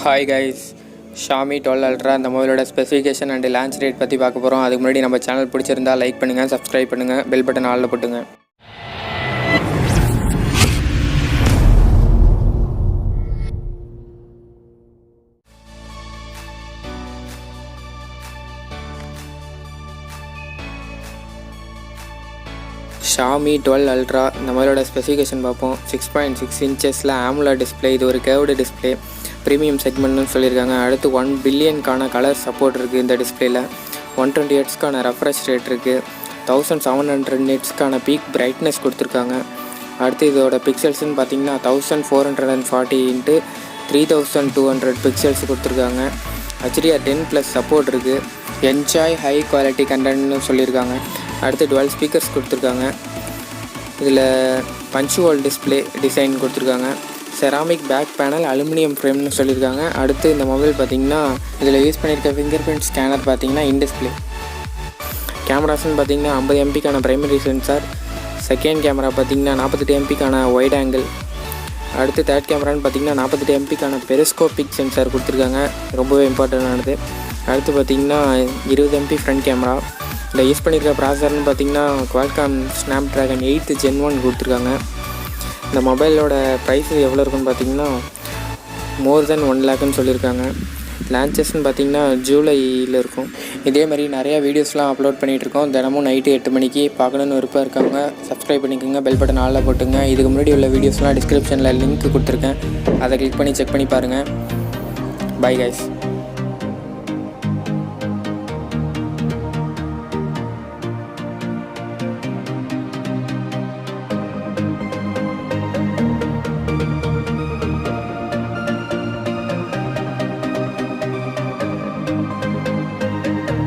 Hi guys, Xiaomi 12 Ultra அந்த மொபைலோட specification and launch rate பற்றி பார்க்க போகிறோம். அதுக்கு முன்னாடி நம்ம சேனல் பிடிச்சிருந்தா லைக் பண்ணுங்கள், சப்ஸ்கிரைப் பண்ணுங்கள், பெல் பட்டன் ஆளில் போட்டுங்க. Xiaomi 12 Ultra இந்த மொபைலோட ஸ்பெசிஃபிகேஷன் பார்ப்போம். 6.6 இன்ச்சஸில் AMOLED டிஸ்பிளே, இது ஒரு கேர்வ்டு டிஸ்பிளே, ப்ரீமியம் செக்மெண்ட்னு சொல்லியிருக்காங்க. அடுத்து 1 பில்லியனுக்கான கலர் சப்போர்ட் இருக்குது இந்த டிஸ்பிளேயில். 120 ஹெர்ட்ஸ்க்கான ரெஃப்ரெஷ் ரேட் இருக்குது. 1700 நிட்ஸ்க்கான பீக் பிரைட்னஸ் கொடுத்துருக்காங்க. அடுத்து இதோட பிக்சல்ஸ்ன்னு பார்த்தீங்கன்னா 1440 × 3200 பிக்சல்ஸ் கொடுத்துருக்காங்க. HDR10+ சப்போர்ட் இருக்குது. என்ஜாய் ஹை குவாலிட்டி கண்டென்ட்னு சொல்லியிருக்காங்க. அடுத்து 12 ஸ்பீக்கர்ஸ் கொடுத்துருக்காங்க. இதில் பஞ்ச் ஹோல் டிஸ்பிளே டிசைன் கொடுத்துருக்காங்க. செராமிக் பேக் பேனல், அலுமினியம் ஃப்ரேம்னு சொல்லியிருக்காங்க. அடுத்து இந்த மொபைல் பார்த்திங்கன்னா இதில் யூஸ் பண்ணியிருக்க ஃபிங்கர் பிரிண்ட் ஸ்கேனர் பார்த்திங்கன்னா இன் டிஸ்பிளே. கேமராஸ்ன்னு பார்த்திங்கன்னா 50 MP primary sensor. Second camera பார்த்திங்கன்னா 48 MP ஒயிட் ஆங்கிள். அடுத்து தேர்ட் கேமரான்னு பார்த்திங்கன்னா 48 MP பெரிஸ்கோபிக் சென்சார் கொடுத்துருக்காங்க, ரொம்பவே இம்பார்ட்டண்டானது. அடுத்து பார்த்திங்கன்னா 20 MP ஃப்ரண்ட் கேமரா. இதில் யூஸ் பண்ணியிருக்க ப்ராசஸர்னு பார்த்திங்கன்னா குவால்காம் ஸ்னாப்ட்ராகன் 8th Gen 1 கொடுத்துருக்காங்க. இந்த மொபைலோட ப்ரைஸ் எவ்வளோ இருக்குன்னு பார்த்தீங்கன்னா மோர் தென் 1 லேக்குன்னு சொல்லியிருக்காங்க. லான்ச்சஸ்ன்னு பார்த்தீங்கன்னா ஜூலையில் இருக்கும். இதே மாதிரி நிறையா வீடியோஸ்லாம் அப்லோட் பண்ணிகிட்ருக்கோம். தினமும் நைட்டு 8 மணிக்கு பார்க்கணுன்னு விருப்பம் இருக்கவங்க சப்ஸ்கிரைப் பண்ணிக்கோங்க, பெல் பட்டன் ஆளில் போட்டுங்க. இதுக்கு முன்னாடி உள்ள வீடியோஸ்லாம் டிஸ்கிரிப்ஷனில் லிங்க் கொடுத்துருக்கேன், அதை கிளிக் பண்ணி செக் பண்ணி பாருங்கள். Bye guys.